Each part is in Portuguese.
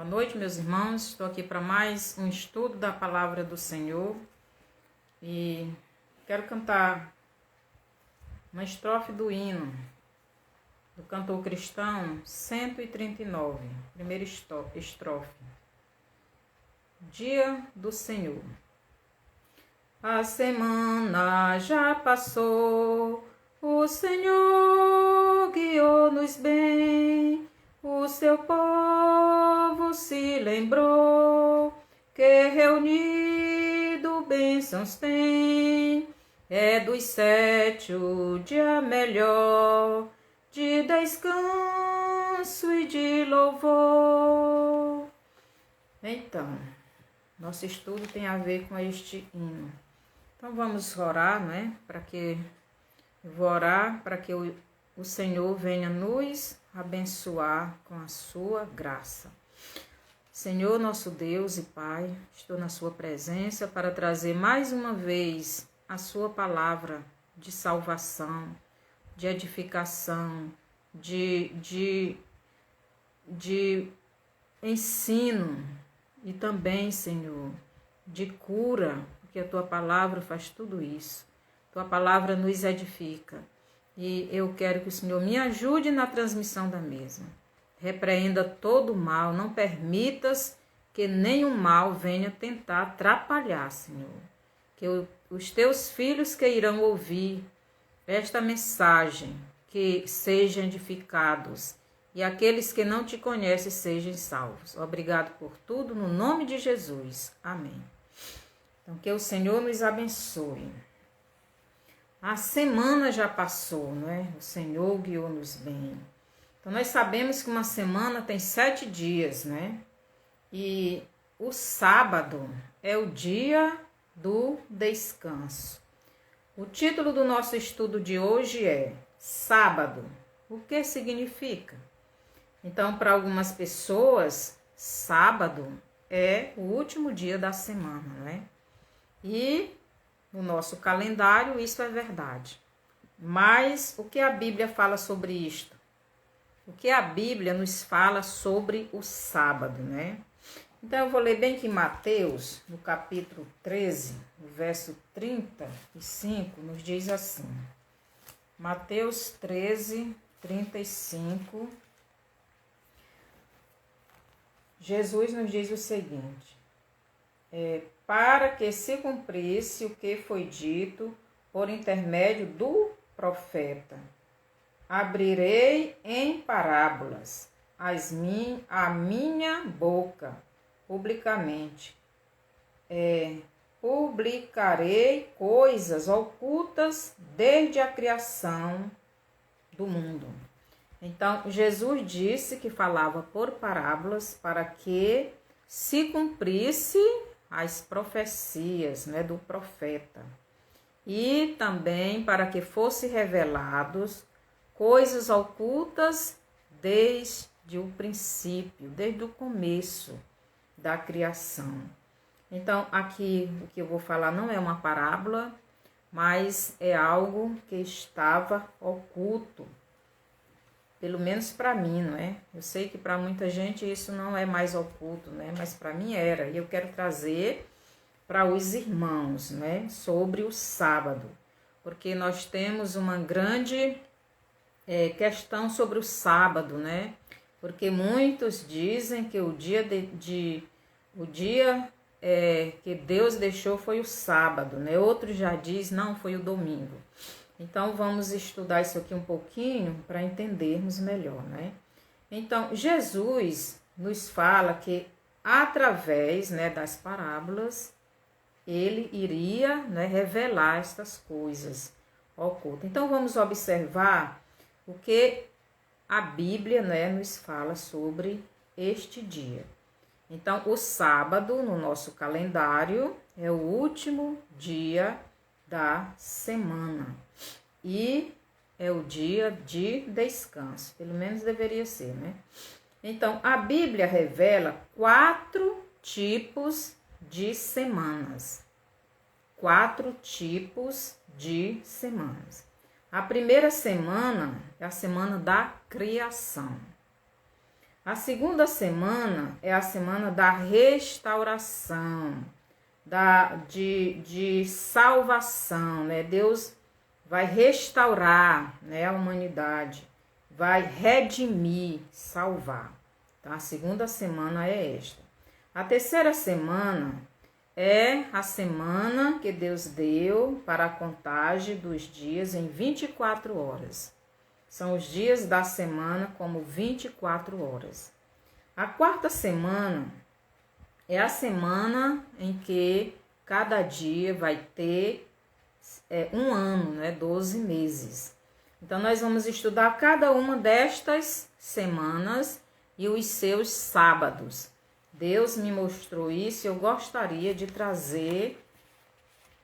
Boa noite, meus irmãos. Estou aqui para mais um estudo da Palavra do Senhor e quero cantar uma estrofe do hino do cantor cristão 139, primeira estrofe. Dia do Senhor. A semana já passou, o Senhor guiou-nos bem, o seu povo se lembrou que reunido bênçãos tem. É dos 7 o dia melhor, de descanso e de louvor. Então, nosso estudo tem a ver com este hino. Então vamos orar, vou orar para que o Senhor venha nos abençoar com a sua graça. Senhor, nosso Deus e Pai, estou na sua presença para trazer mais uma vez a sua palavra de salvação, de edificação, de ensino e também, Senhor, de cura, porque a tua palavra faz tudo isso. Tua palavra nos edifica. E eu quero que o Senhor me ajude na transmissão da mesma. Repreenda todo o mal, não permitas que nenhum mal venha tentar atrapalhar, Senhor. Que os teus filhos que irão ouvir esta mensagem, que sejam edificados, e aqueles que não te conhecem sejam salvos. Obrigado por tudo, no nome de Jesus. Amém. Então, que o Senhor nos abençoe. A semana já passou, não é? O Senhor guiou-nos bem. Então, nós sabemos que uma semana tem 7 dias, né? E o sábado é o dia do descanso. O título do nosso estudo de hoje é Sábado. O que significa? Então, para algumas pessoas, sábado é o último dia da semana, não é? E no nosso calendário isso é verdade. Mas o que a Bíblia fala sobre isto? O que a Bíblia nos fala sobre o sábado, né? Então eu vou ler bem aqui Mateus, no capítulo 13, no verso 35, nos diz assim. Mateus 13, 35. Jesus nos diz o seguinte: para que se cumprisse o que foi dito por intermédio do profeta. Abrirei em parábolas a minha boca publicamente. Publicarei coisas ocultas desde a criação do mundo. Então, Jesus disse que falava por parábolas para que se cumprisse as profecias, né, do profeta. E também para que fosse revelados coisas ocultas desde o princípio, desde o começo da criação. Então, aqui o que eu vou falar não é uma parábola, mas é algo que estava oculto. Pelo menos para mim, não é? Eu sei que para muita gente isso não é mais oculto, né? Mas para mim era. E eu quero trazer para os irmãos, né? Sobre o sábado. Porque nós temos uma grande questão sobre o sábado, né? Porque muitos dizem que o dia que Deus deixou foi o sábado, né? Outros já dizem, não, foi o domingo. Então, vamos estudar isso aqui um pouquinho para entendermos melhor, né? Então, Jesus nos fala que através, né, das parábolas, ele iria, né, revelar estas coisas ocultas. Então, vamos observar o que a Bíblia, né, nos fala sobre este dia. Então, o sábado, no nosso calendário, é o último dia da semana e é o dia de descanso, pelo menos deveria ser, né? Então, a Bíblia revela 4 tipos de semanas. 4 tipos de semanas. A primeira semana é a semana da criação. A segunda semana é a semana da restauração, de salvação, né? Deus vai restaurar, né, a humanidade, vai redimir, salvar. Então, a segunda semana é esta. A terceira semana é a semana que Deus deu para a contagem dos dias em 24 horas. São os dias da semana como 24 horas. A quarta semana é a semana em que cada dia vai ter um ano, né? 12 meses. Então, nós vamos estudar cada uma destas semanas e os seus sábados. Deus me mostrou isso e eu gostaria de trazer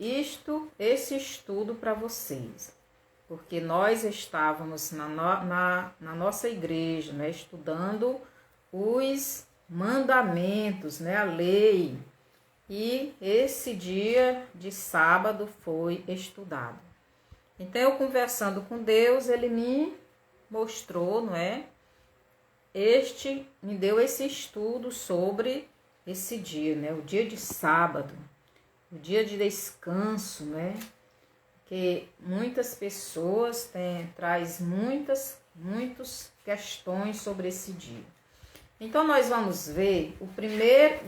esse estudo para vocês. Porque nós estávamos na nossa igreja, né, estudando os mandamentos, né, a lei. E esse dia de sábado foi estudado. Então, eu conversando com Deus, Ele me mostrou, não é? Me deu esse estudo sobre esse dia, né? O dia de sábado, o dia de descanso, né? Que muitas pessoas traz muitas questões sobre esse dia. Então, nós vamos ver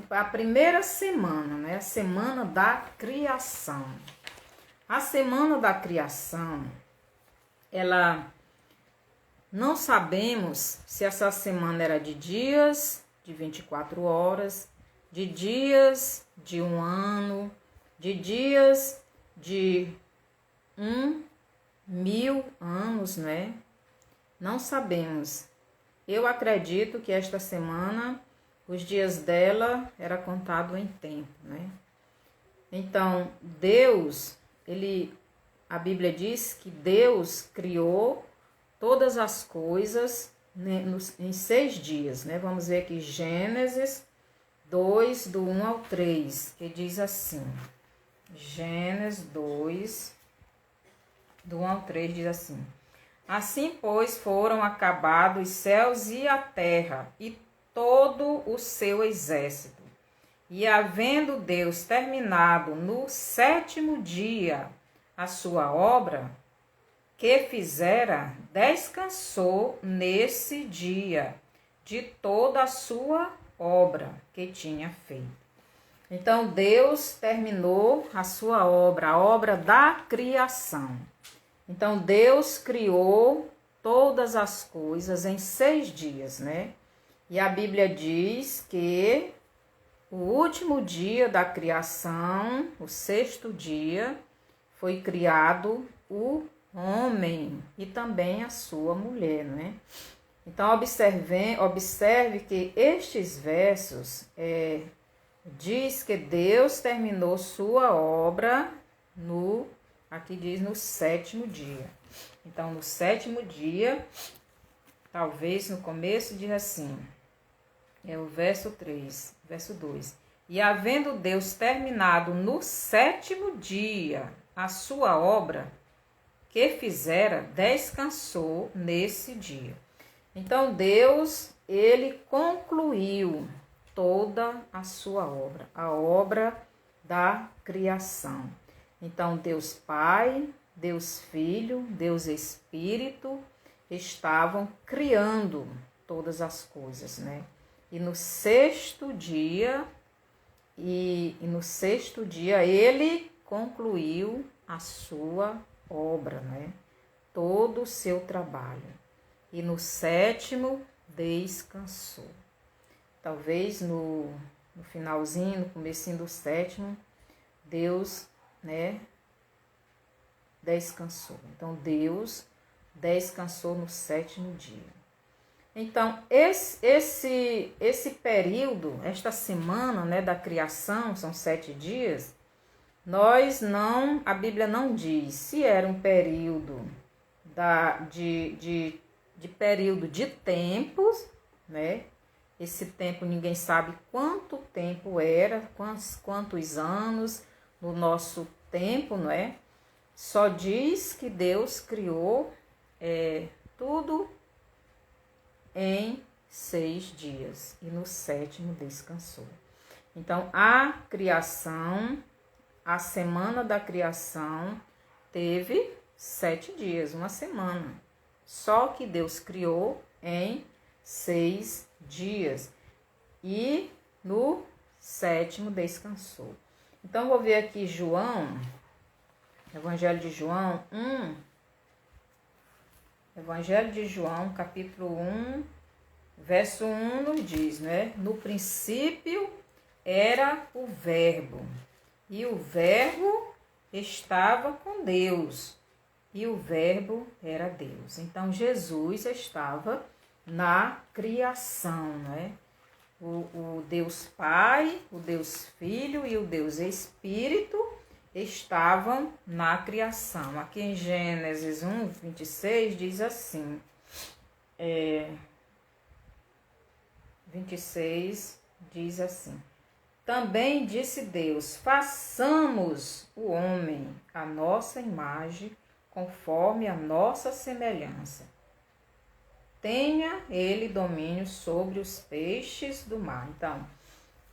a primeira semana, né? A semana da criação. A semana da criação, ela não sabemos se essa semana era de dias de 24 horas, de dias de um ano, de dias de 1.000 anos, né? Não sabemos. Eu acredito que esta semana, os dias dela era contado em tempo, né? Então, Deus, a Bíblia diz que Deus criou todas as coisas, né, em 6 dias, né? Vamos ver aqui Gênesis 2, do 1 ao 3, que diz assim. Gênesis 2, do 1 ao 3, diz assim. Assim, pois, foram acabados os céus e a terra, e todo o seu exército. E havendo Deus terminado no 7º dia a sua obra que fizera, descansou nesse dia de toda a sua obra que tinha feito. Então, Deus terminou a sua obra, a obra da criação. Então, Deus criou todas as coisas em 6 dias, né? E a Bíblia diz que o último dia da criação, o 6º dia, foi criado o homem e também a sua mulher, né? Então, observe que estes versos diz que Deus terminou sua obra aqui diz no 7º dia. Então, no 7º dia, talvez no começo diz assim, é o verso 3, verso 2. E havendo Deus terminado no 7º dia a sua obra que fizera, descansou nesse dia. Então, Deus, ele concluiu toda a sua obra, a obra da criação. Então, Deus Pai, Deus Filho, Deus Espírito estavam criando todas as coisas, né? E no 6º dia, ele concluiu a sua obra, né? Todo o seu trabalho. E no 7º descansou. Talvez no finalzinho, no comecinho do 7º, Deus, né, descansou. Então, Deus descansou no 7º dia. Então, esse período, esta semana, né, da criação, são 7 dias, a Bíblia não diz se era um período de período de tempos, né? Esse tempo ninguém sabe quanto tempo era, quantos anos no nosso tempo, não é? Só diz que Deus criou tudo em 6 dias e no 7º descansou. Então, a criação, a semana da criação teve 7 dias, uma semana. Só que Deus criou em 6 dias e no 7º descansou. Então, vou ver aqui João, Evangelho de João 1, Evangelho de João, capítulo 1, verso 1 nos diz, né? No princípio era o Verbo, e o Verbo estava com Deus, e o Verbo era Deus. Então, Jesus estava na criação, né? O Deus Pai, o Deus Filho e o Deus Espírito estavam na criação. Aqui em Gênesis 1, 26 diz assim, 26 diz assim: também disse Deus, façamos o homem à nossa imagem, conforme a nossa semelhança. Tenha ele domínio sobre os peixes do mar. Então,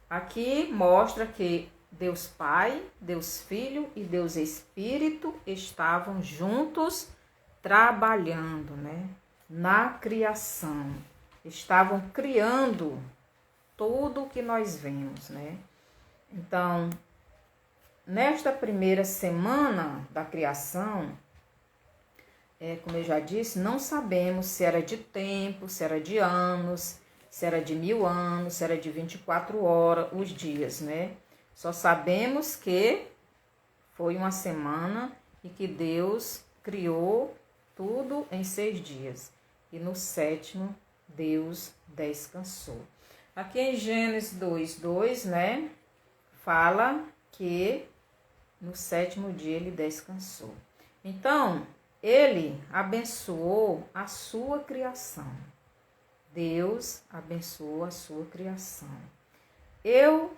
aqui mostra que Deus Pai, Deus Filho e Deus Espírito estavam juntos trabalhando, né, na criação. Estavam criando tudo o que nós vemos, né? Então, nesta primeira semana da criação, como eu já disse, não sabemos se era de tempo, se era de anos, se era de 1000 anos, se era de 24 horas, os dias, né? Só sabemos que foi uma semana e que Deus criou tudo em 6 dias. E no 7º, Deus descansou. Aqui em Gênesis 2:2, né? Fala que no 7º dia ele descansou. Então, ele abençoou a sua criação. Deus abençoou a sua criação. Eu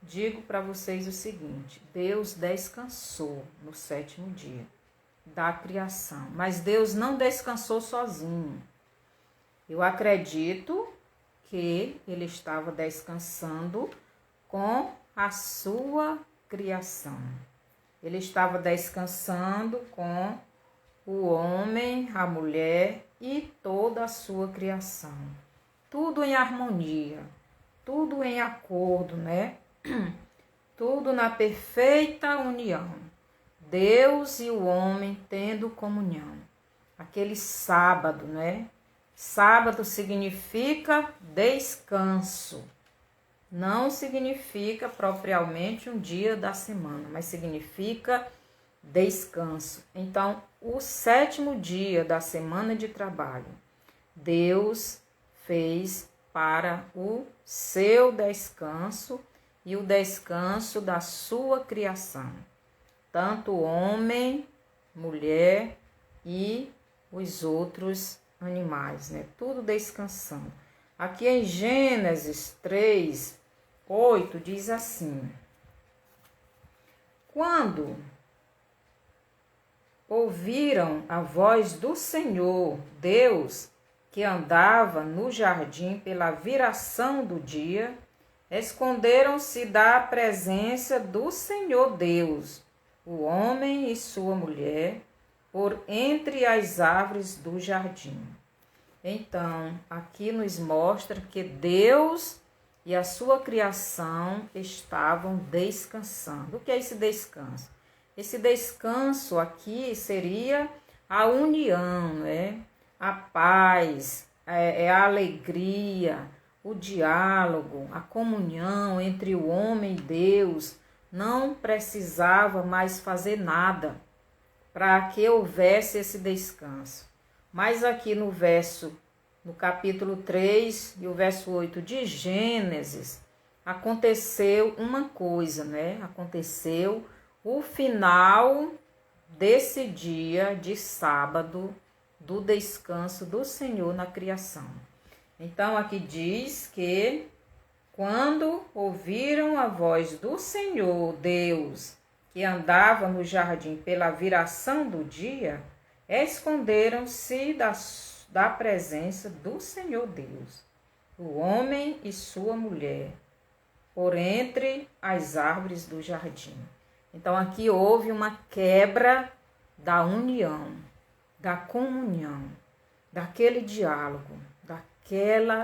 digo para vocês o seguinte: Deus descansou no 7º dia da criação, mas Deus não descansou sozinho. Eu acredito que ele estava descansando com a sua criação. Ele estava descansando com o homem, a mulher e toda a sua criação. Tudo em harmonia, tudo em acordo, né? Tudo na perfeita união. Deus e o homem tendo comunhão. Aquele sábado, né? Sábado significa descanso. Não significa propriamente um dia da semana, mas significa descanso. Então, o 7º dia da semana de trabalho, Deus fez para o seu descanso e o descanso da sua criação. Tanto homem, mulher e os outros animais, né? Tudo descansando. Aqui em Gênesis 3:8 diz assim: quando ouviram a voz do Senhor Deus, que andava no jardim pela viração do dia, esconderam-se da presença do Senhor Deus, o homem e sua mulher, por entre as árvores do jardim. Então, aqui nos mostra que Deus e a sua criação estavam descansando. O que é esse descanso? Esse descanso aqui seria a união, né? A paz, a alegria, o diálogo, a comunhão entre o homem e Deus. Não precisava mais fazer nada para que houvesse esse descanso. Mas aqui no capítulo 3 e o verso 8 de Gênesis, aconteceu uma coisa, né? Aconteceu o final desse dia de sábado, do descanso do Senhor na criação. Então, aqui diz que quando ouviram a voz do Senhor Deus, que andava no jardim pela viração do dia, esconderam-se da presença do Senhor Deus, o homem e sua mulher, por entre as árvores do jardim. Então aqui houve uma quebra da união, da comunhão, daquele diálogo,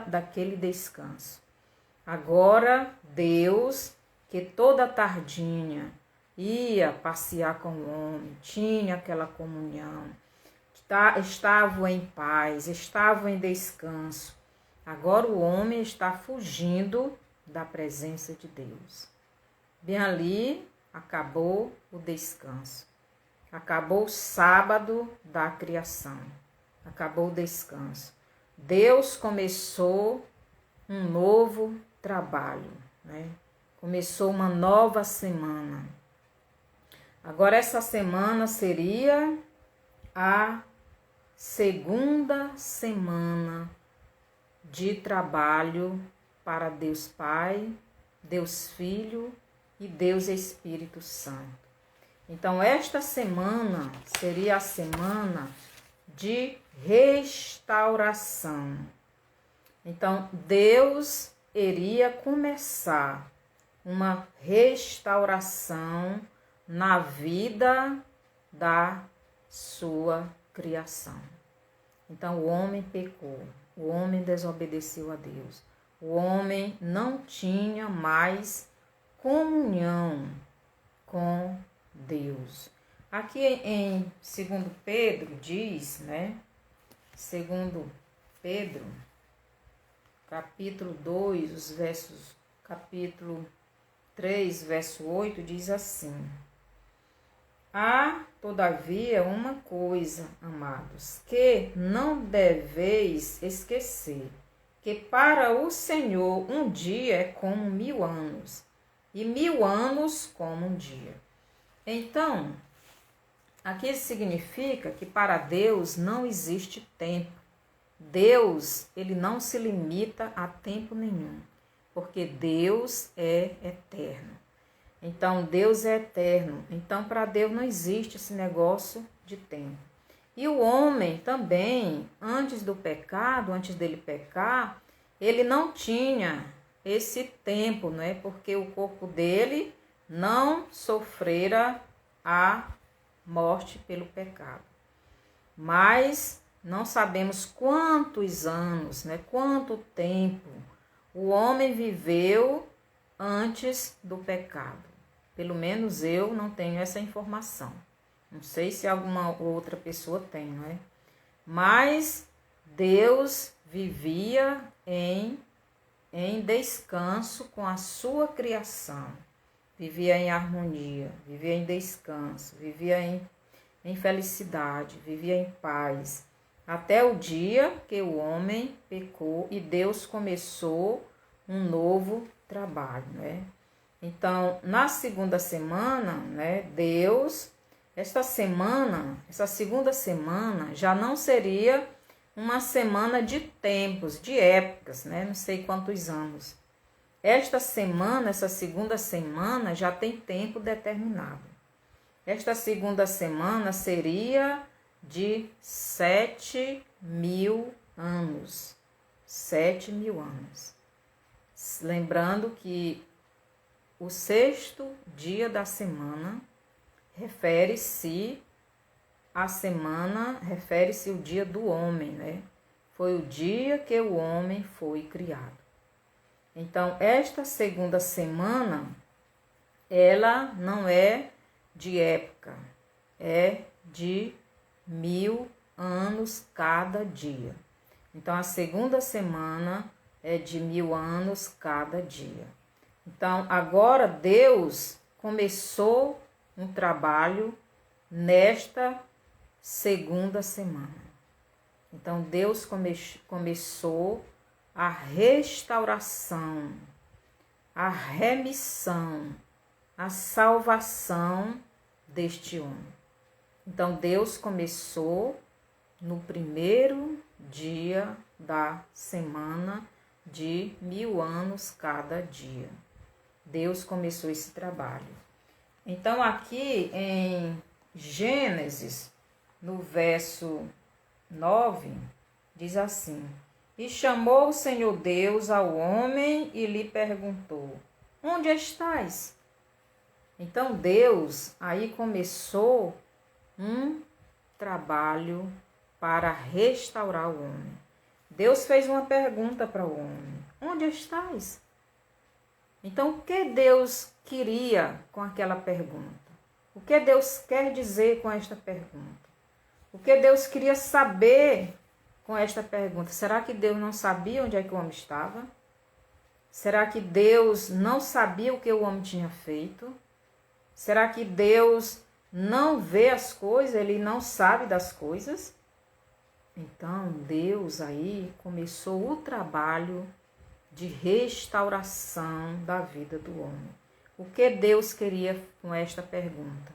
daquele descanso. Agora Deus, que toda tardinha ia passear com o homem, tinha aquela comunhão, estavam em paz, estavam em descanso. Agora o homem está fugindo da presença de Deus. Bem ali acabou o descanso. Acabou o sábado da criação. Acabou o descanso. Deus começou um novo trabalho, né? Começou uma nova semana. Agora essa semana seria a segunda semana de trabalho para Deus Pai, Deus Filho e Deus Espírito Santo. Então esta semana seria a semana de restauração. Então Deus iria começar uma restauração na vida da sua criação. Então o homem pecou, o homem desobedeceu a Deus, o homem não tinha mais comunhão com Deus. Aqui em 2 Pedro diz, né? 2 Pedro, capítulo 2, os versos, capítulo 3, verso 8, diz assim: há, todavia, uma coisa, amados, que não deveis esquecer, que para o Senhor um dia é como 1000 anos, e 1000 anos como um dia. Então, aqui significa que para Deus não existe tempo. Deus, ele não se limita a tempo nenhum, porque Deus é eterno. Então, Deus é eterno. Então, para Deus não existe esse negócio de tempo. E o homem também, antes do pecado, antes dele pecar, ele não tinha esse tempo, não é? Porque o corpo dele não sofrera a morte pelo pecado. Mas não sabemos quantos anos, né? Quanto tempo o homem viveu antes do pecado. Pelo menos eu não tenho essa informação. Não sei se alguma outra pessoa tem, não é? Mas Deus vivia em descanso com a sua criação. Vivia em harmonia, vivia em descanso, vivia em felicidade, vivia em paz. Até o dia que o homem pecou e Deus começou um novo trabalho, né? Então, na segunda semana, né, Deus, essa segunda semana já não seria uma semana de tempos, de épocas, né? Não sei quantos anos. Essa segunda semana já tem tempo determinado. Esta segunda semana seria de 7.000 anos. 7.000 anos. Lembrando que o sexto dia da semana refere-se o dia do homem, né? Foi o dia que o homem foi criado. Então, esta segunda semana, ela não é de época, é de 1000 anos cada dia. Então, a segunda semana é de 1000 anos cada dia. Então, agora Deus começou um trabalho nesta segunda semana. Então, Deus começou a restauração, a remissão, a salvação deste homem. Então, Deus começou no primeiro dia da semana de 1000 anos cada dia. Deus começou esse trabalho. Então, aqui em Gênesis, no verso 9, diz assim: E chamou o Senhor Deus ao homem e lhe perguntou: Onde estás? Então Deus aí começou um trabalho para restaurar o homem. Deus fez uma pergunta para o homem: Onde estás? Então, o que Deus queria com aquela pergunta? O que Deus quer dizer com esta pergunta? O que Deus queria saber com esta pergunta? Será que Deus não sabia onde é que o homem estava? Será que Deus não sabia o que o homem tinha feito? Será que Deus não vê as coisas? Ele não sabe das coisas? Então, Deus aí começou o trabalho de restauração da vida do homem. O que Deus queria com esta pergunta?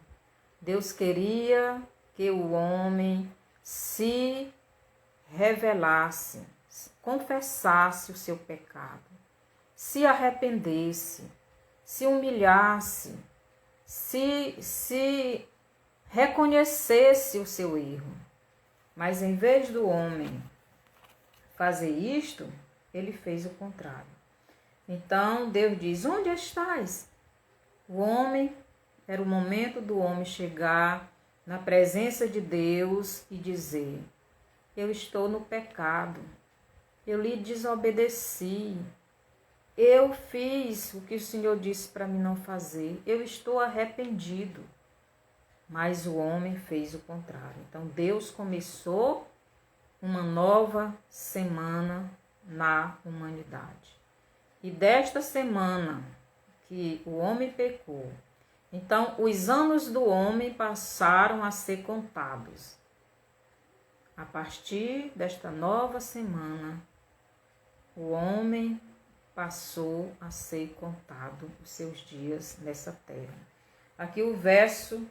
Deus queria que o homem se revelasse, confessasse o seu pecado, se arrependesse, se humilhasse, se reconhecesse o seu erro. Mas em vez do homem fazer isto, ele fez o contrário. Então Deus diz: Onde estás? O homem, era o momento do homem chegar na presença de Deus e dizer: Eu estou no pecado, eu lhe desobedeci, eu fiz o que o Senhor disse para mim não fazer, eu estou arrependido. Mas o homem fez o contrário. Então Deus começou uma nova semana na humanidade. E desta semana que o homem pecou, então os anos do homem passaram a ser contados. A partir desta nova semana, o homem passou a ser contado os seus dias nessa terra. Aqui o verso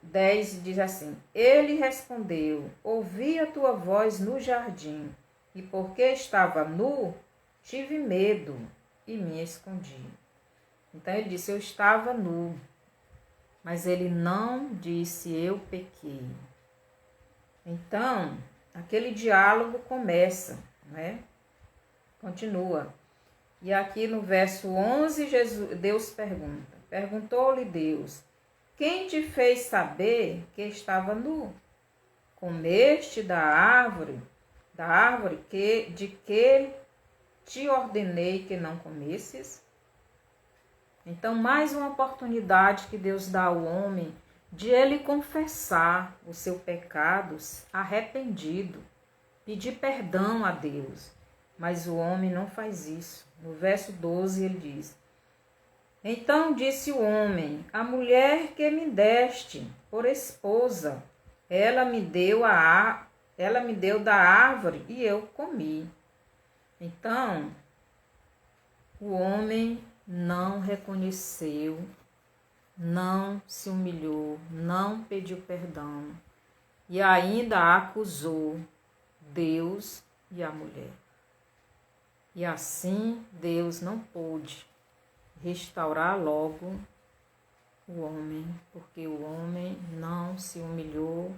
10 diz assim: Ele respondeu: Ouvi a tua voz no jardim, e porque estava nu, tive medo e me escondi. Então ele disse: Eu estava nu, mas ele não disse: Eu pequei. Então, aquele diálogo começa, né? Continua. E aqui no verso 11, Deus perguntou-lhe Deus: Quem te fez saber que estava nu? Comeste da árvore de que te ordenei que não comesses? Então, mais uma oportunidade que Deus dá ao homem de ele confessar o seu pecado arrependido, pedir perdão a Deus. Mas o homem não faz isso. No verso 12 ele diz: Então disse o homem: A mulher que me deste por esposa, ela me deu da árvore e eu comi. Então, o homem não reconheceu, não se humilhou, não pediu perdão e ainda acusou Deus e a mulher. E assim Deus não pôde restaurar logo o homem, porque o homem não se humilhou,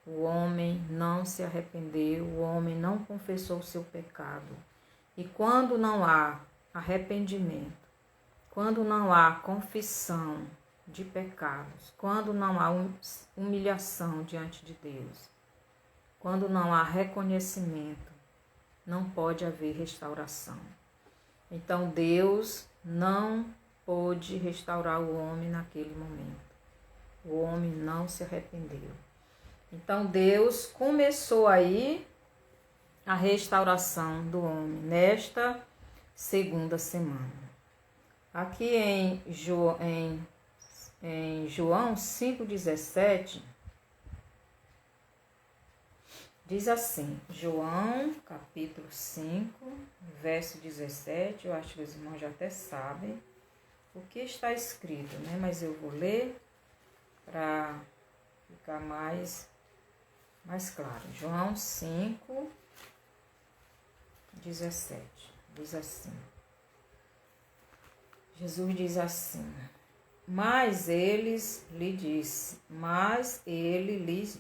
o homem não se arrependeu, o homem não confessou o seu pecado. E quando não há arrependimento, quando não há confissão de pecados, quando não há humilhação diante de Deus, quando não há reconhecimento, não pode haver restauração. Então Deus não pôde restaurar o homem naquele momento. O homem não se arrependeu. Então Deus começou aí a restauração do homem nesta segunda semana. Aqui em João 5,17, diz assim, João capítulo 5, verso 17, eu acho que os irmãos já até sabem o que está escrito, né? Mas eu vou ler para ficar mais claro. João 5, 17, diz assim. Jesus diz assim: Mas ele lhes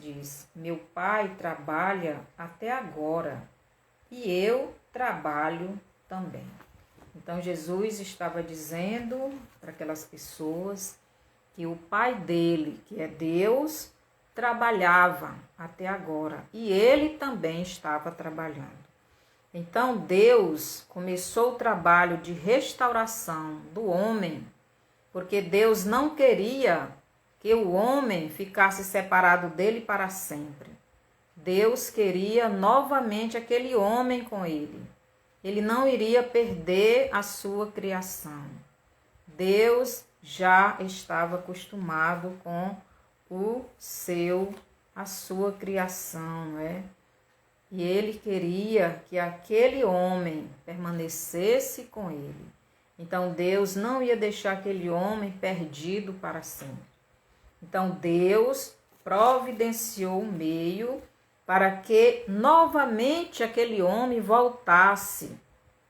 disse, meu pai trabalha até agora, e eu trabalho também. Então Jesus estava dizendo para aquelas pessoas que o pai dele, que é Deus, trabalhava até agora, e ele também estava trabalhando. Então Deus começou o trabalho de restauração do homem, porque Deus não queria que o homem ficasse separado dele para sempre. Deus queria novamente aquele homem com ele. Ele não iria perder a sua criação. Deus já estava acostumado com a sua criação, né? E ele queria que aquele homem permanecesse com ele. Então Deus não ia deixar aquele homem perdido para sempre. Então Deus providenciou um meio para que novamente aquele homem voltasse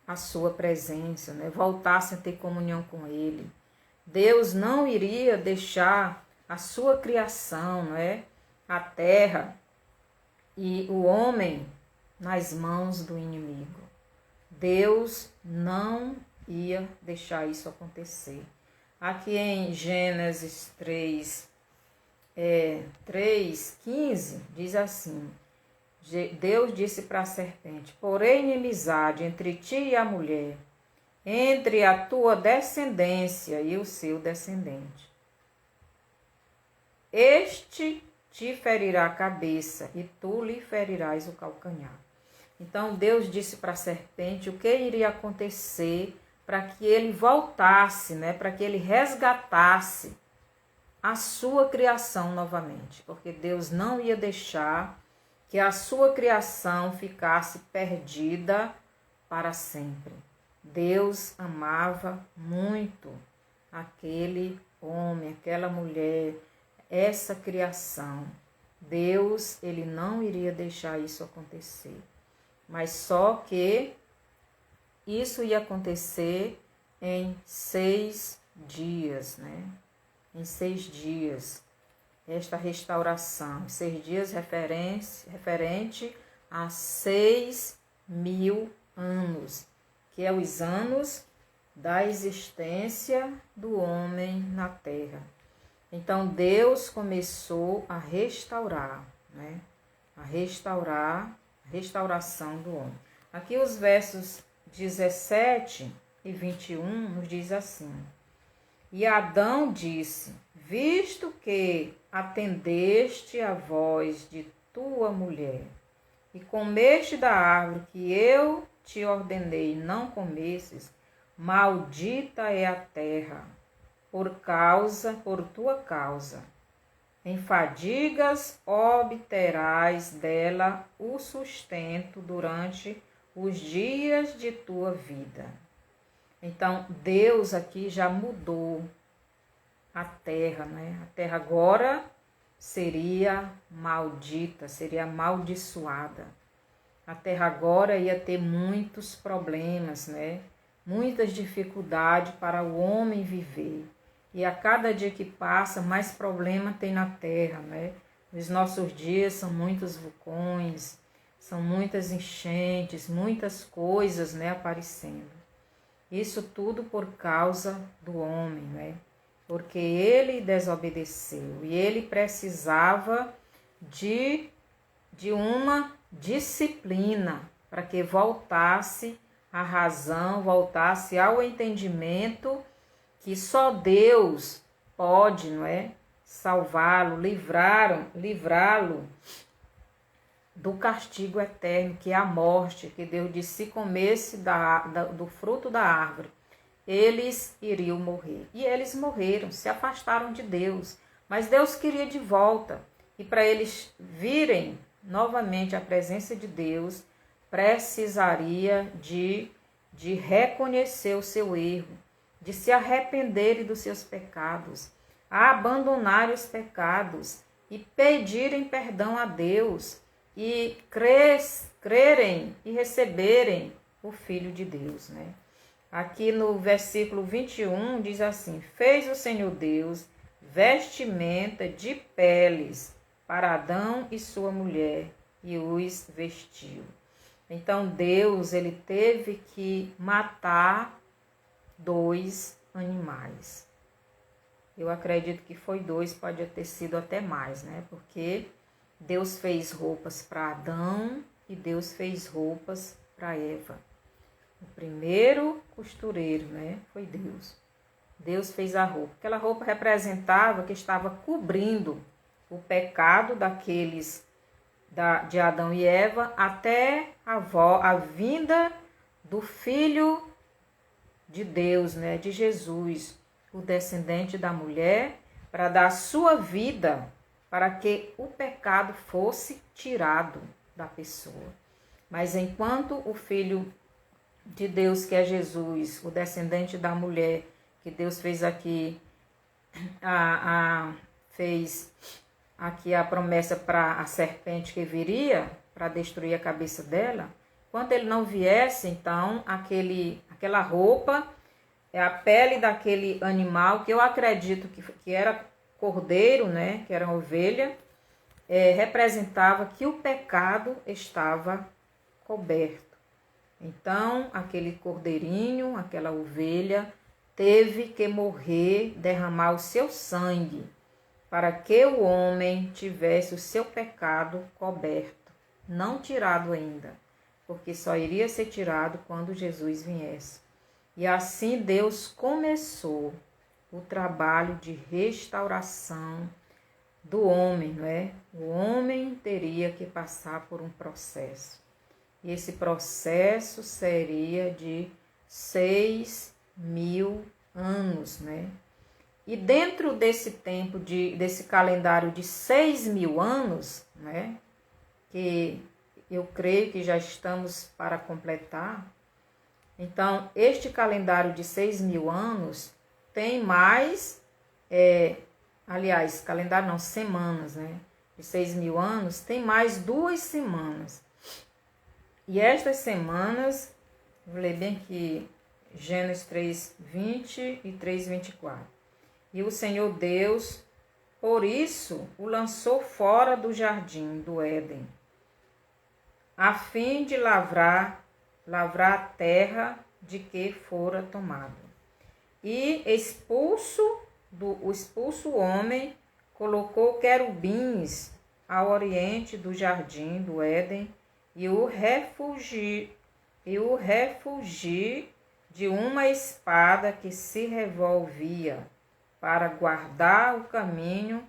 à sua presença, né? Voltasse a ter comunhão com ele. Deus não iria deixar a sua criação, né? A terra e o homem nas mãos do inimigo. Deus não ia deixar isso acontecer. Aqui em Gênesis 3:15 diz assim: Deus disse para a serpente: porém inimizade entre ti e a mulher, entre a tua descendência e o seu descendente. Este te ferirá a cabeça e tu lhe ferirás o calcanhar. Então Deus disse para a serpente o que iria acontecer para que ele voltasse, né, para que ele resgatasse a sua criação novamente, porque Deus não ia deixar que a sua criação ficasse perdida para sempre. Deus amava muito aquele homem, aquela mulher, essa criação. Deus, ele não iria deixar isso acontecer. Mas só que isso ia acontecer em 6 dias, né? Em 6 dias, esta restauração. 6 dias referente a 6.000 anos, que é os anos da existência do homem na terra. Então Deus começou a restaurar, né? A restauração do homem. Aqui os versos 17 e 21 nos diz assim: e Adão disse: visto que atendeste a voz de tua mulher e comeste da árvore que eu te ordenei não comesses, maldita é a terra por tua causa. Em fadigas obterás dela o sustento durante os dias de tua vida. Então, Deus aqui já mudou a terra, né? A terra agora seria maldita, seria amaldiçoada. A terra agora ia ter muitos problemas, né? Muitas dificuldades para o homem viver. E a cada dia que passa, mais problema tem na terra, né? Nos nossos dias são muitos vulcões, são muitas enchentes, muitas coisas, né, aparecendo. Isso tudo por causa do homem, né? Porque ele desobedeceu e ele precisava de uma disciplina para que voltasse à razão, voltasse ao entendimento que só Deus pode, não é, salvá-lo, livrá-lo do castigo eterno, que é a morte, que Deus disse: se comesse do fruto da árvore, eles iriam morrer. E eles morreram, se afastaram de Deus. Mas Deus queria de volta. E para eles virem novamente à presença de Deus, precisaria de reconhecer o seu erro, de se arrependerem dos seus pecados, abandonarem os pecados e pedirem perdão a Deus e crerem e receberem o Filho de Deus, né? Aqui no versículo 21 diz assim: fez o Senhor Deus vestimenta de peles para Adão e sua mulher e os vestiu. Então Deus, ele teve que matar 2 animais. Eu acredito que foi 2, pode ter sido até mais, né? Porque Deus fez roupas para Adão e Deus fez roupas para Eva. O primeiro costureiro, né? Foi Deus. Deus fez a roupa. Aquela roupa representava que estava cobrindo o pecado de Adão e Eva até a vinda do Filho de Deus, né? De Jesus, o descendente da mulher, para dar a sua vida para que o pecado fosse tirado da pessoa. Mas enquanto o Filho de Deus, que é Jesus, o descendente da mulher, que Deus fez aqui, fez aqui a promessa para a serpente que viria, para destruir a cabeça dela, quando ele não viesse, então, aquela roupa, a pele daquele animal, que eu acredito que era cordeiro, né, que era ovelha, representava que o pecado estava coberto. Então, aquele cordeirinho, aquela ovelha, teve que morrer, derramar o seu sangue, para que o homem tivesse o seu pecado coberto, não tirado ainda, porque só iria ser tirado quando Jesus viesse. E assim Deus começou o trabalho de restauração do homem, não é? O homem teria que passar por um processo. E esse processo seria de 6.000 anos, né? E dentro desse tempo, desse calendário de 6.000 anos, né? Que eu creio que já estamos para completar. Então, este calendário de 6.000 anos tem mais, calendário não, semanas, né? De 6.000 anos, tem mais 2 semanas. E estas semanas, vou ler bem aqui, Gênesis 3:20 e 3:24. E o Senhor Deus, por isso, o lançou fora do jardim do Éden, a fim de lavrar a terra de que fora tomado. E expulso o homem, colocou querubins ao oriente do jardim do Éden e o refugi de uma espada que se revolvia para guardar o caminho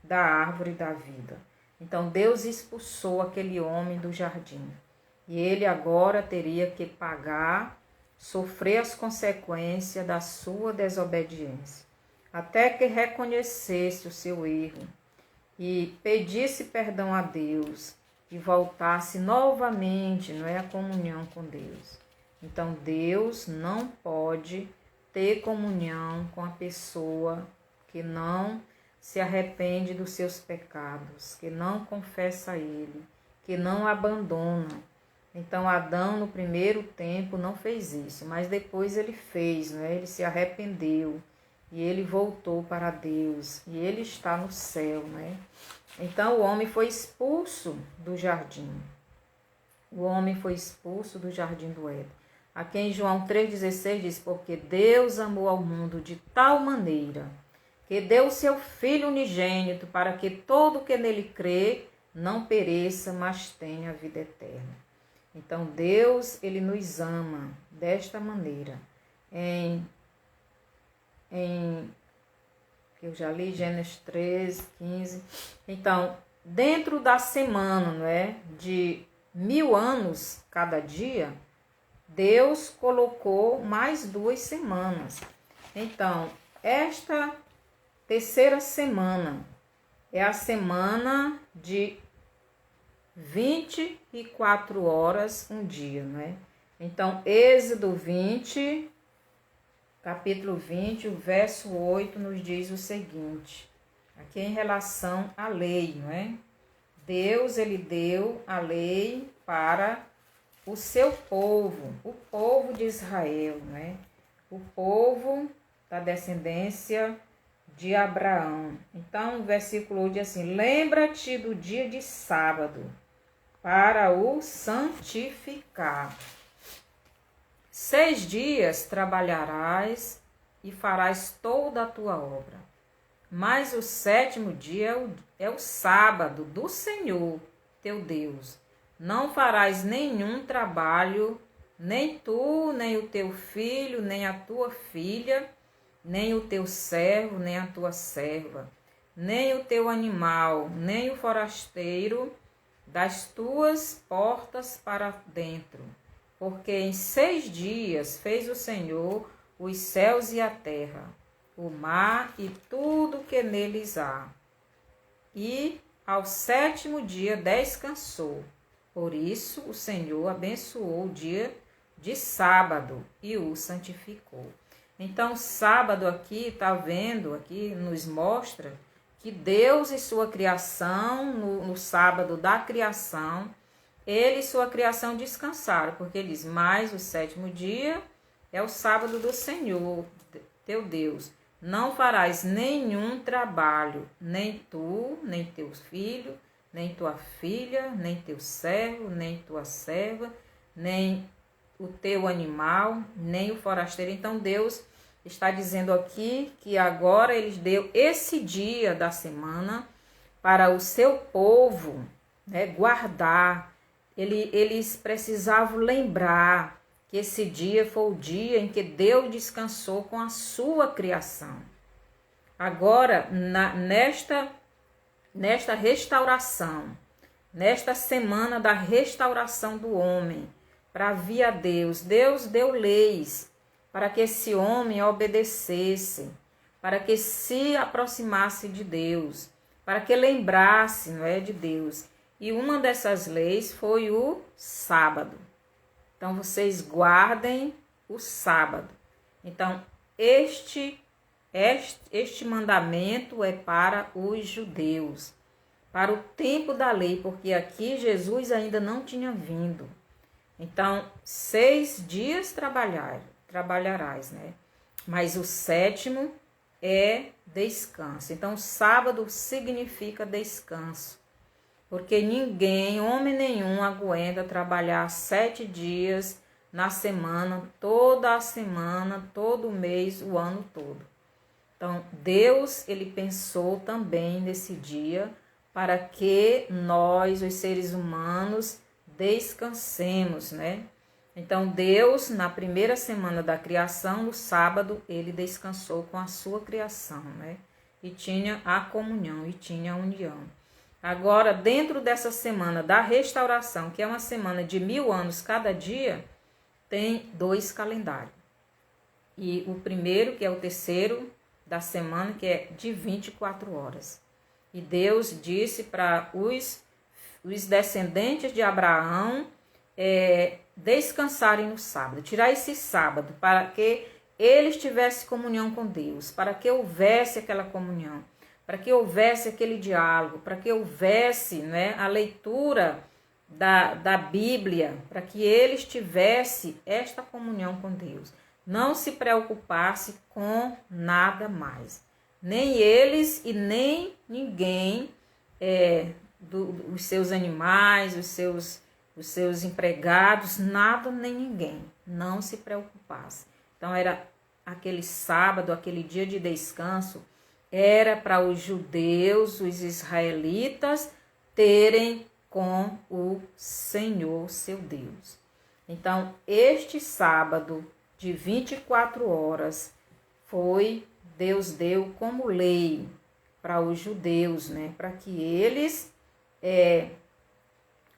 da árvore da vida. Então Deus expulsou aquele homem do jardim. E ele agora teria que sofrer as consequências da sua desobediência, até que reconhecesse o seu erro e pedisse perdão a Deus e voltasse novamente, não é, a comunhão com Deus. Então Deus não pode ter comunhão com a pessoa que não se arrepende dos seus pecados, que não confessa a Ele, que não abandona. Então Adão no primeiro tempo não fez isso, mas depois ele fez, não é? Ele se arrependeu e ele voltou para Deus e ele está no céu, né? Então o homem foi expulso do jardim. O homem foi expulso do jardim do Éden. Aqui em João 3,16 diz: porque Deus amou ao mundo de tal maneira que deu o seu Filho unigênito para que todo que nele crê não pereça, mas tenha a vida eterna. Então Deus, ele nos ama desta maneira. Eu já li Gênesis 3:15. Então, dentro da semana, não é, de 1.000 anos cada dia, Deus colocou mais 2 semanas. Então, esta terceira semana é a semana de 24 horas um dia, não é? Então, Êxodo 20, capítulo 20, o verso 8 nos diz o seguinte, aqui em relação à lei, não é? Deus, ele deu a lei para o seu povo, o povo de Israel, não é? o povo da descendência de Abraão. Então, o versículo 8 diz assim: lembra-te do dia de sábado, para o santificar. 6 dias trabalharás e farás toda a tua obra. Mas o 7º dia é o sábado do Senhor, teu Deus. Não farás nenhum trabalho, nem tu, nem o teu filho, nem a tua filha, nem o teu servo, nem a tua serva, nem o teu animal, nem o forasteiro das tuas portas para dentro. Porque em 6 dias fez o Senhor os céus e a terra, o mar e tudo que neles há. E ao 7º dia descansou. Por isso o Senhor abençoou o dia de sábado e o santificou. Então, sábado aqui, está vendo, aqui nos mostra que Deus e sua criação, no sábado da criação, ele e sua criação descansaram, porque ele diz, mas o 7º dia é o sábado do Senhor, teu Deus. Não farás nenhum trabalho, nem tu, nem teu filho, nem tua filha, nem teu servo, nem tua serva, nem o teu animal, nem o forasteiro. Então Deus está dizendo aqui que agora ele deu esse dia da semana para o seu povo, né, guardar. Eles precisavam lembrar que esse dia foi o dia em que Deus descansou com a sua criação. Agora, nesta restauração, nesta semana da restauração do homem, para vir a Deus, Deus deu leis para que esse homem obedecesse, para que se aproximasse de Deus, para que lembrasse, não é, de Deus. E uma dessas leis foi o sábado. Então, vocês guardem o sábado. Então, este mandamento é para os judeus, para o tempo da lei, porque aqui Jesus ainda não tinha vindo. Então, 6 dias trabalharás, né? Mas o 7º é descanso. Então, sábado significa descanso. Porque ninguém, homem nenhum, aguenta trabalhar 7 dias na semana, toda a semana, todo mês, o ano todo. Então, Deus, ele pensou também nesse dia para que nós, os seres humanos, descansemos, né? Então, Deus, na primeira semana da criação, no sábado, ele descansou com a sua criação, né? E tinha a comunhão, e tinha a união. Agora, dentro dessa semana da restauração, que é uma semana de 1000 anos cada dia, tem 2 calendários. E o primeiro, que é o terceiro da semana, que é de 24 horas. E Deus disse para os descendentes de Abraão descansarem no sábado, tirar esse sábado, para que eles tivessem comunhão com Deus, para que houvesse aquela comunhão, para que houvesse aquele diálogo, para que houvesse, né, a leitura da Bíblia, para que eles tivessem esta comunhão com Deus. Não se preocupasse com nada mais. Nem eles e nem ninguém, os seus animais, os seus empregados, nada nem ninguém. Não se preocupasse. Então era aquele sábado, aquele dia de descanso, era para os judeus, os israelitas, terem com o Senhor, seu Deus. Então, este sábado de 24 horas Deus deu como lei para os judeus, né? Para que eles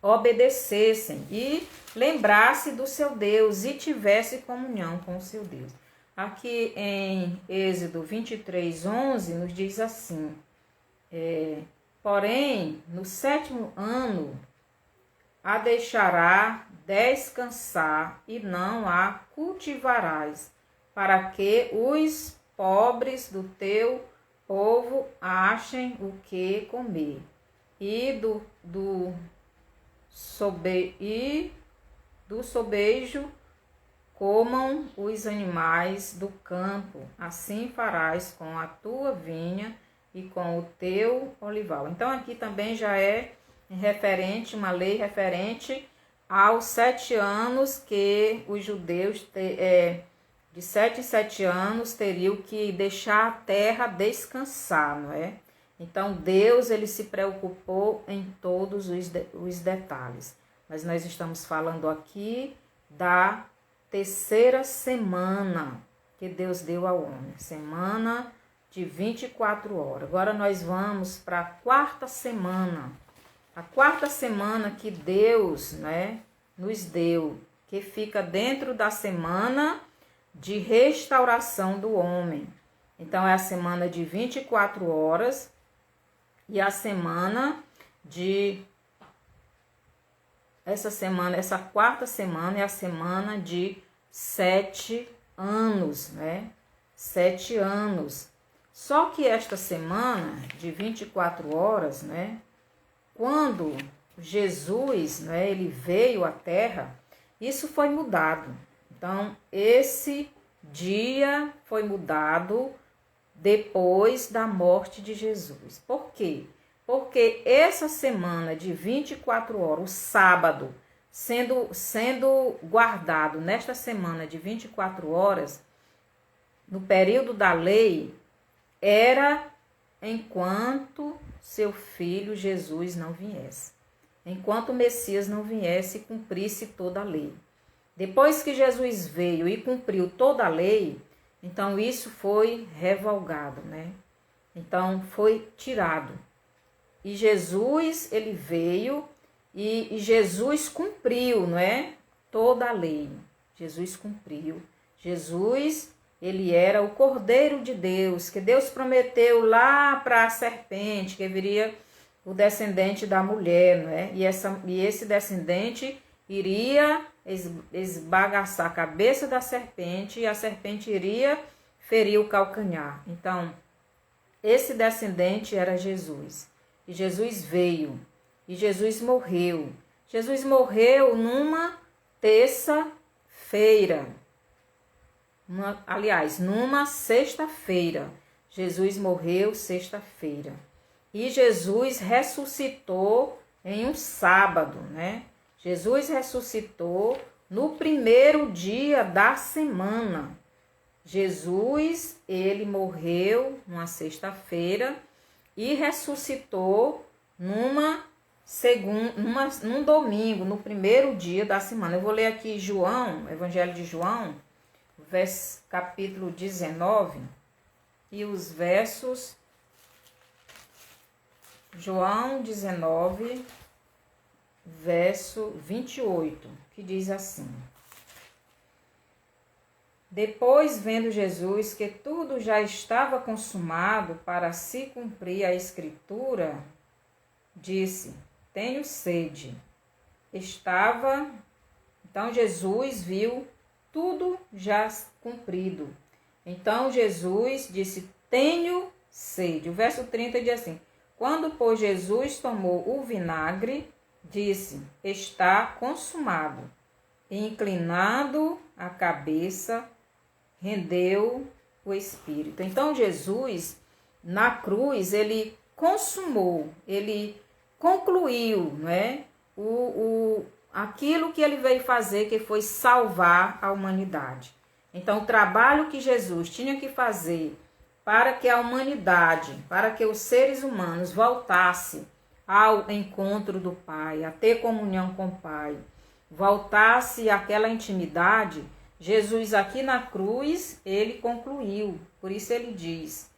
obedecessem e lembrassem do seu Deus e tivessem comunhão com o seu Deus. Aqui em Êxodo 23:11 nos diz assim, porém, no 7º ano a deixará descansar e não a cultivarás, para que os pobres do teu povo achem o que comer, e do sobejo comam os animais do campo, assim farás com a tua vinha e com o teu olival. Então aqui também já é referente, uma lei referente aos 7 anos que os judeus, de 7 em 7 anos, teriam que deixar a terra descansar, não é? Então Deus, ele se preocupou em todos os detalhes. Mas nós estamos falando aqui da terceira semana que Deus deu ao homem, semana de 24 horas. Agora nós vamos para a quarta semana. A quarta semana que Deus, né, nos deu, que fica dentro da semana de restauração do homem. Então é a semana de 24 horas e a semana de essa quarta semana é a semana de 7 anos, né? 7 anos. Só que esta semana de 24 horas, né? Quando Jesus, né, ele veio à Terra, isso foi mudado. Então, esse dia foi mudado depois da morte de Jesus. Por quê? Porque essa semana de 24 horas, o sábado, sendo guardado nesta semana de 24 horas, no período da lei, era enquanto seu filho Jesus não viesse. Enquanto o Messias não viesse e cumprisse toda a lei. Depois que Jesus veio e cumpriu toda a lei, então isso foi revogado, né? Então foi tirado. E Jesus, ele veio e Jesus cumpriu, não é? Toda a lei. Jesus cumpriu. Jesus, ele era o Cordeiro de Deus, que Deus prometeu lá para a serpente, que viria o descendente da mulher, não é? E esse descendente iria esbagaçar a cabeça da serpente e a serpente iria ferir o calcanhar. Então, esse descendente era Jesus. E Jesus veio. E Jesus morreu. Jesus morreu numa terça-feira. Numa sexta-feira. Jesus morreu sexta-feira. E Jesus ressuscitou em um sábado, né? Jesus ressuscitou no primeiro dia da semana. Jesus, ele morreu numa sexta-feira e ressuscitou num domingo, no primeiro dia da semana. Eu vou ler aqui João, Evangelho de João, capítulo 19, e os versos... João 19, verso 28, que diz assim: Depois, vendo Jesus que tudo já estava consumado para se cumprir a Escritura, disse: Tenho sede. Então Jesus viu tudo já cumprido. Então Jesus disse: Tenho sede. O verso 30 diz assim: Quando, pois, Jesus tomou o vinagre, disse: Está consumado. E, inclinando a cabeça, rendeu o Espírito. Então, Jesus, na cruz, ele consumou, ele concluiu, né, aquilo que ele veio fazer, que foi salvar a humanidade. Então, o trabalho que Jesus tinha que fazer para que a humanidade, para que os seres humanos voltassem ao encontro do Pai, a ter comunhão com o Pai, voltasse àquela intimidade, Jesus aqui na cruz, ele concluiu. Por isso ele diz: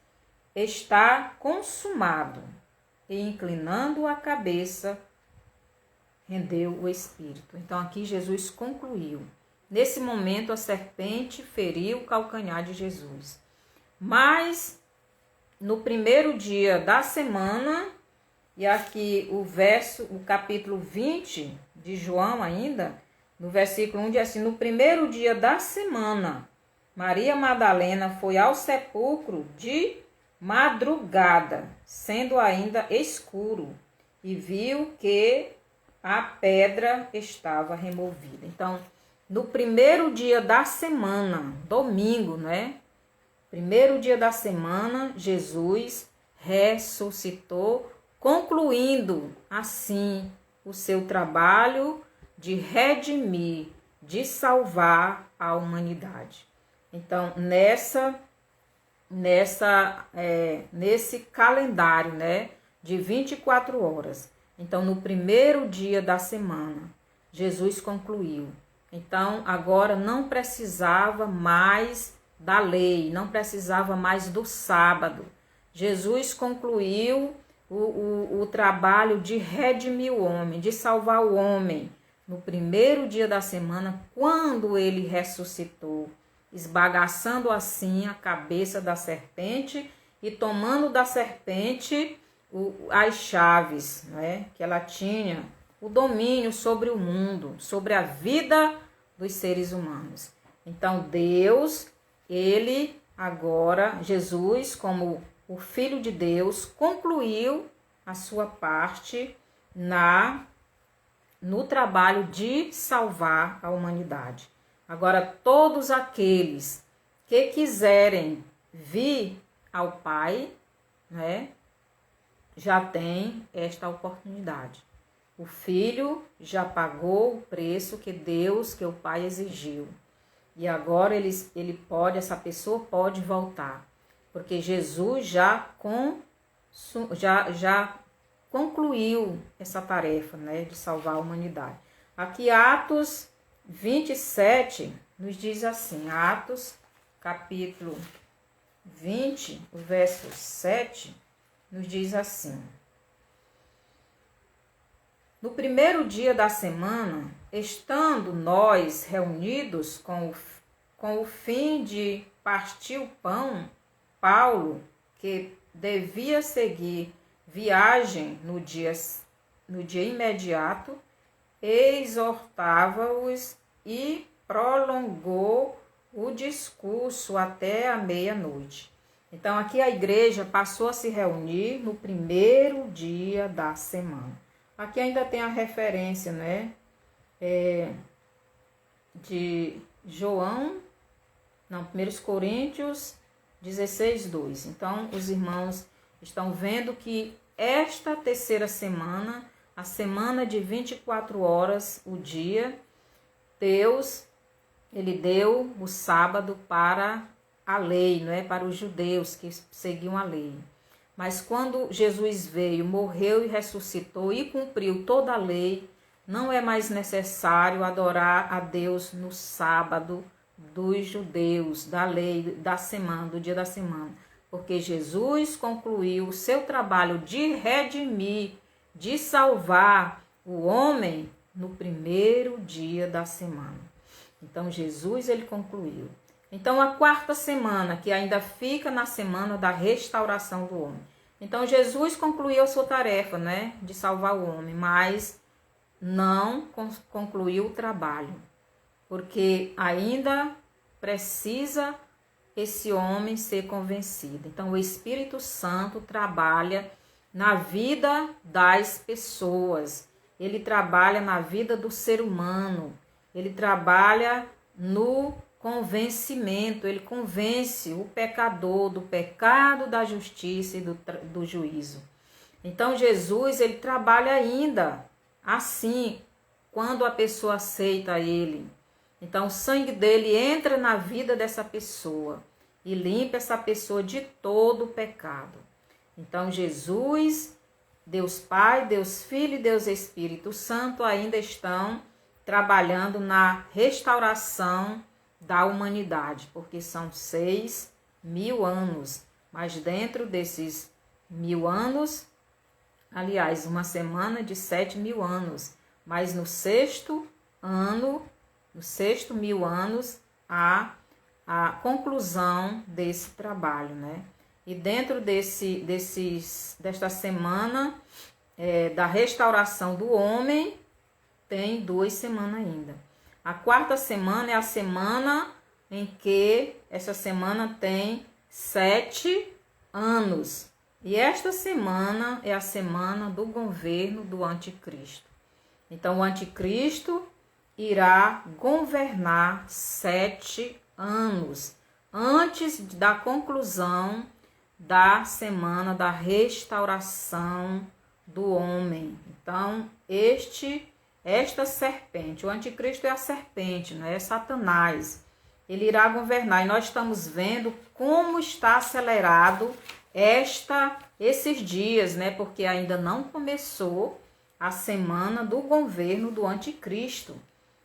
está consumado. E inclinando a cabeça, rendeu o Espírito. Então aqui Jesus concluiu. Nesse momento a serpente feriu o calcanhar de Jesus. Mas no primeiro dia da semana, e aqui o capítulo 20 de João ainda, no versículo 1 diz assim: no primeiro dia da semana, Maria Madalena foi ao sepulcro de madrugada, sendo ainda escuro, e viu que a pedra estava removida. Então, no primeiro dia da semana, domingo, né? Primeiro dia da semana, Jesus ressuscitou, concluindo assim o seu trabalho de redimir, de salvar a humanidade. Então, nesse calendário, né, de 24 horas. Então, no primeiro dia da semana, Jesus concluiu. Então, agora não precisava mais da lei, não precisava mais do sábado. Jesus concluiu o trabalho de redimir o homem, de salvar o homem, no primeiro dia da semana, quando ele ressuscitou, esbagaçando assim a cabeça da serpente e tomando da serpente as chaves, né, que ela tinha, o domínio sobre o mundo, sobre a vida dos seres humanos. Então Deus, ele agora, Jesus, como o Filho de Deus, concluiu a sua parte no trabalho de salvar a humanidade. Agora, todos aqueles que quiserem vir ao Pai, né, já têm esta oportunidade. O Filho já pagou o preço que o Pai exigiu. E agora essa pessoa pode voltar. Porque Jesus já concluiu essa tarefa, né, de salvar a humanidade. Aqui Atos 27 nos diz assim, Atos capítulo 20, o verso 7, nos diz assim: no primeiro dia da semana, estando nós reunidos com o fim de partir o pão, Paulo, que devia seguir viagem no dia imediato, exortava-os e prolongou o discurso até a meia-noite. Então, aqui a igreja passou a se reunir no primeiro dia da semana. Aqui ainda tem a referência, né, de 1 Coríntios 16, 2. Então, os irmãos estão vendo que esta terceira semana, a semana de 24 horas, o dia, Deus, ele deu o sábado para a lei, não é? Para os judeus que seguiam a lei. Mas quando Jesus veio, morreu e ressuscitou e cumpriu toda a lei, não é mais necessário adorar a Deus no sábado dos judeus, da lei, da semana, do dia da semana. Porque Jesus concluiu o seu trabalho de redimir, de salvar o homem no primeiro dia da semana. Então, Jesus, ele concluiu. Então, a quarta semana, que ainda fica na semana da restauração do homem. Então, Jesus concluiu a sua tarefa, né, de salvar o homem, mas não concluiu o trabalho, porque ainda precisa esse homem ser convencido. Então, o Espírito Santo trabalha na vida das pessoas, ele trabalha na vida do ser humano, ele trabalha no convencimento, ele convence o pecador do pecado, da justiça e do juízo. Então, Jesus, ele trabalha ainda assim, quando a pessoa aceita ele. Então, o sangue dele entra na vida dessa pessoa e limpa essa pessoa de todo o pecado. Então, Jesus, Deus Pai, Deus Filho e Deus Espírito Santo ainda estão trabalhando na restauração da humanidade, porque são 6.000 anos. Mas dentro desses 1.000 anos, aliás, uma semana de 7.000 anos, mas no sexto ano, nos 6.000 anos, a conclusão desse trabalho, né? E dentro desta semana da restauração do homem, tem 2 semanas ainda. A quarta semana é a semana em que essa semana tem 7 anos. E esta semana é a semana do governo do anticristo. Então, o anticristo, irá governar 7 anos, antes da conclusão da semana da restauração do homem. Então, esta serpente, o anticristo é a serpente, não é Satanás. Ele irá governar, e nós estamos vendo como está acelerado esses dias, né? Porque ainda não começou a semana do governo do anticristo,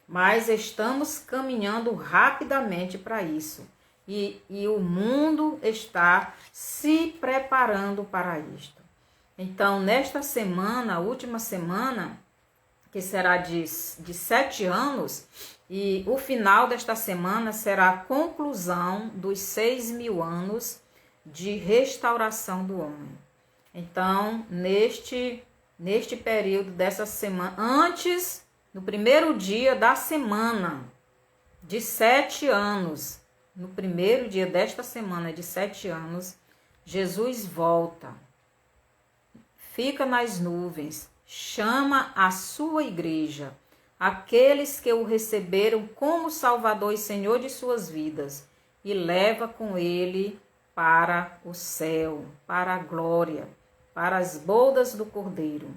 mas estamos caminhando rapidamente para isso. E o mundo está se preparando para isto. Então, nesta semana, a última semana, que será de 7 anos, e o final desta semana será a conclusão dos 6.000 anos de restauração do homem. Então, neste período dessa semana, antes, no primeiro dia da semana de 7 anos, no primeiro dia desta semana de 7 anos, Jesus volta, fica nas nuvens, chama a sua igreja, aqueles que o receberam como Salvador e Senhor de suas vidas, e leva com ele para o céu, para a glória, para as bodas do Cordeiro.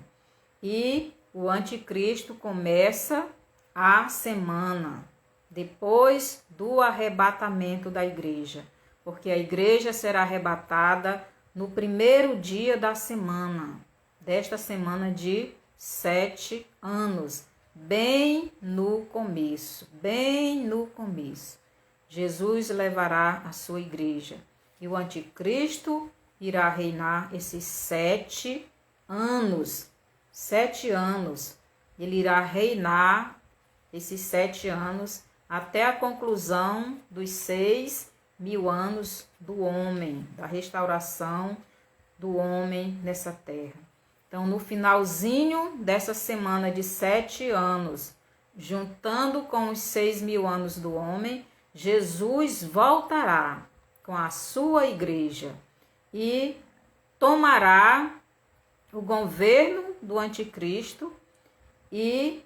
E o anticristo começa a semana depois do arrebatamento da igreja, porque a igreja será arrebatada no primeiro dia da semana, desta semana de 7 anos, bem no começo. Jesus levará a sua igreja e o anticristo irá reinar esses 7 anos. 7 anos. Ele irá reinar esses 7 anos até a conclusão dos 6.000 anos do homem, da restauração do homem nessa terra. Então, no finalzinho dessa semana de 7 anos, juntando com os 6.000 anos do homem, Jesus voltará com a sua igreja e tomará o governo do anticristo e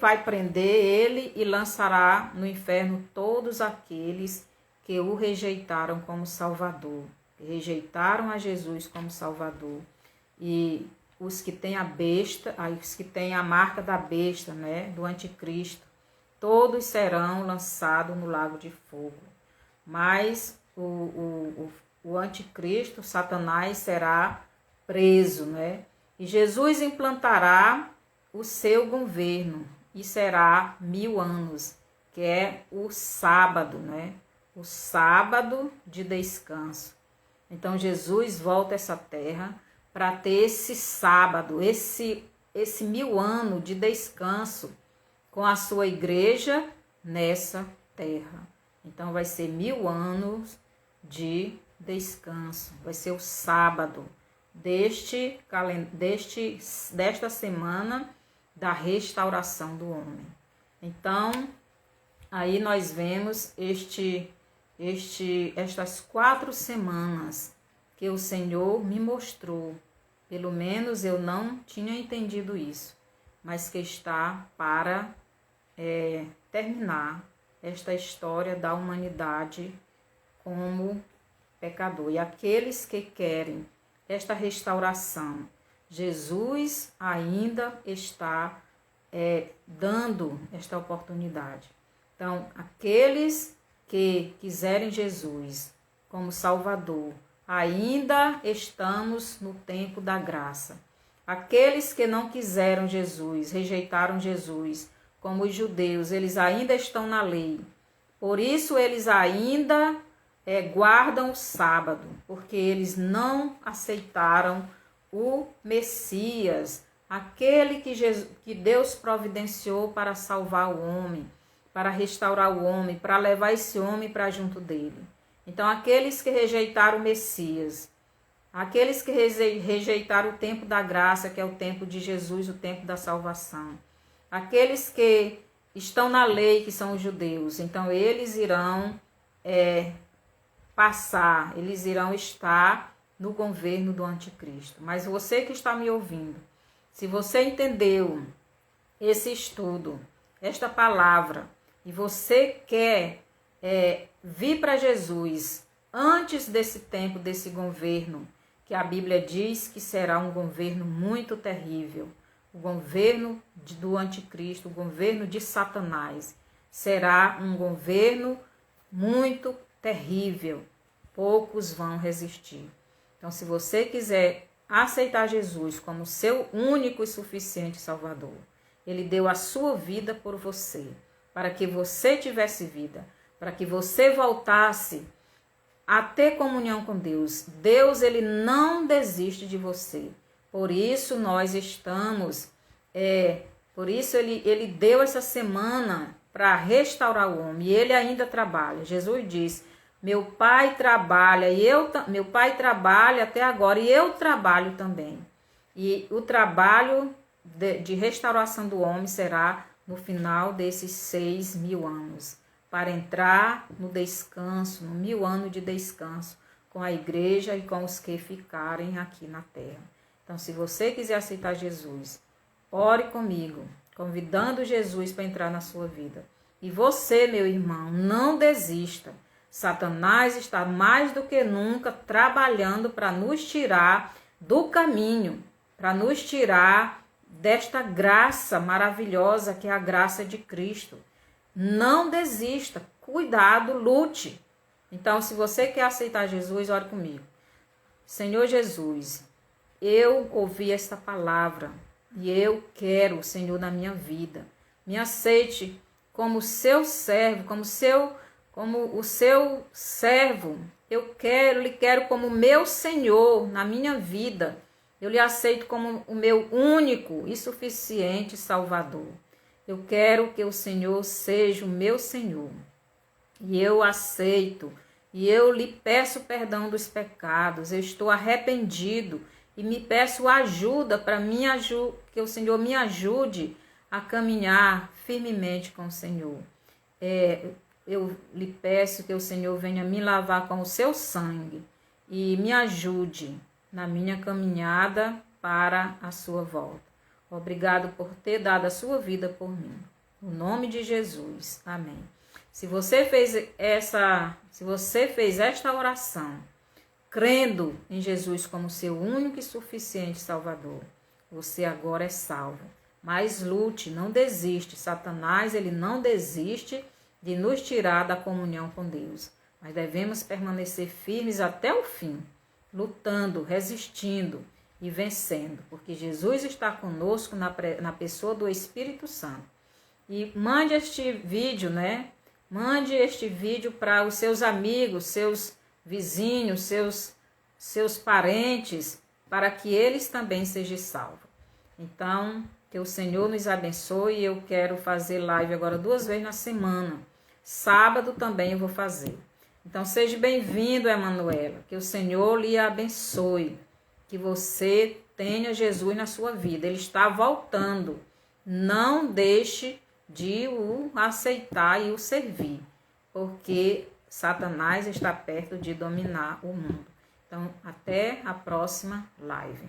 vai prender ele e lançará no inferno todos aqueles que o rejeitaram como Salvador, que rejeitaram a Jesus como Salvador. E os que têm a besta, os que têm a marca da besta, né, do anticristo, todos serão lançados no lago de fogo. Mas o anticristo, Satanás, será preso, né? E Jesus implantará o seu governo e será 1.000 anos, que é o sábado, né? O sábado de descanso. Então Jesus volta a essa terra para ter esse sábado, esse 1.000 anos de descanso com a sua igreja nessa terra. Então vai ser 1.000 anos de descanso, vai ser o sábado desta semana da restauração do homem. Então, aí nós vemos estas 4 semanas que o Senhor me mostrou. Pelo menos eu não tinha entendido isso, mas que está para terminar esta história da humanidade como pecador. E aqueles que querem esta restauração, Jesus ainda está dando esta oportunidade. Então, aqueles que quiserem Jesus como Salvador, ainda estamos no tempo da graça. Aqueles que não quiseram Jesus, rejeitaram Jesus, como os judeus, eles ainda estão na lei. Por isso, eles ainda guardam o sábado, porque eles não aceitaram o Messias, aquele que Deus providenciou para salvar o homem, para restaurar o homem, para levar esse homem para junto dele. Então, aqueles que rejeitaram o Messias, aqueles que rejeitaram o tempo da graça, que é o tempo de Jesus, o tempo da salvação, aqueles que estão na lei, que são os judeus, então eles irão eles irão estar no governo do anticristo. Mas você que está me ouvindo, se você entendeu esse estudo, esta palavra, e você quer vir para Jesus antes desse tempo, desse governo, que a Bíblia diz que será um governo muito terrível, o governo do anticristo, o governo de Satanás, será um governo muito terrível, poucos vão resistir. Então, se você quiser aceitar Jesus como seu único e suficiente Salvador, Ele deu a sua vida por você, para que você tivesse vida, para que você voltasse a ter comunhão com Deus. Deus, Ele não desiste de você. Por isso nós estamos, por isso ele deu essa semana para restaurar o homem, e Ele ainda trabalha. Jesus diz: meu Pai trabalha, meu Pai trabalha até agora, e eu trabalho também. E o trabalho de restauração do homem será no final desses 6.000 anos, para entrar no descanso, no 1000 anos de descanso, com a igreja e com os que ficarem aqui na terra. Então, se você quiser aceitar Jesus, ore comigo, convidando Jesus para entrar na sua vida. E você, meu irmão, não desista. Satanás está mais do que nunca trabalhando para nos tirar do caminho, para nos tirar desta graça maravilhosa que é a graça de Cristo. Não desista, cuidado, lute. Então, se você quer aceitar Jesus, ore comigo. Senhor Jesus, eu ouvi esta palavra e eu quero, Senhor, na minha vida. Me aceite como seu servo, como o seu servo. Eu lhe quero como meu Senhor na minha vida. Eu lhe aceito como o meu único e suficiente Salvador. Eu quero que o Senhor seja o meu Senhor. E eu aceito. E eu lhe peço perdão dos pecados. Eu estou arrependido. E me peço ajuda que o Senhor me ajude a caminhar firmemente com o Senhor. Eu lhe peço que o Senhor venha me lavar com o seu sangue. E me ajude na minha caminhada para a sua volta. Obrigado por ter dado a sua vida por mim. No nome de Jesus. Amém. Se você fez esta oração, crendo em Jesus como seu único e suficiente Salvador, você agora é salvo. Mas lute, não desiste. Satanás, ele não desiste de nos tirar da comunhão com Deus. Mas devemos permanecer firmes até o fim, lutando, resistindo e vencendo, porque Jesus está conosco na pessoa do Espírito Santo. E mande este vídeo, Mande este vídeo para os seus amigos, seus vizinhos, seus parentes, para que eles também sejam salvos. Então, que o Senhor nos abençoe. Eu quero fazer live agora 2 vezes na semana. Sábado também eu vou fazer. Então, seja bem-vindo, Emanuela. Que o Senhor lhe abençoe. Que você tenha Jesus na sua vida. Ele está voltando. Não deixe de o aceitar e o servir, porque Satanás está perto de dominar o mundo. Então, até a próxima live.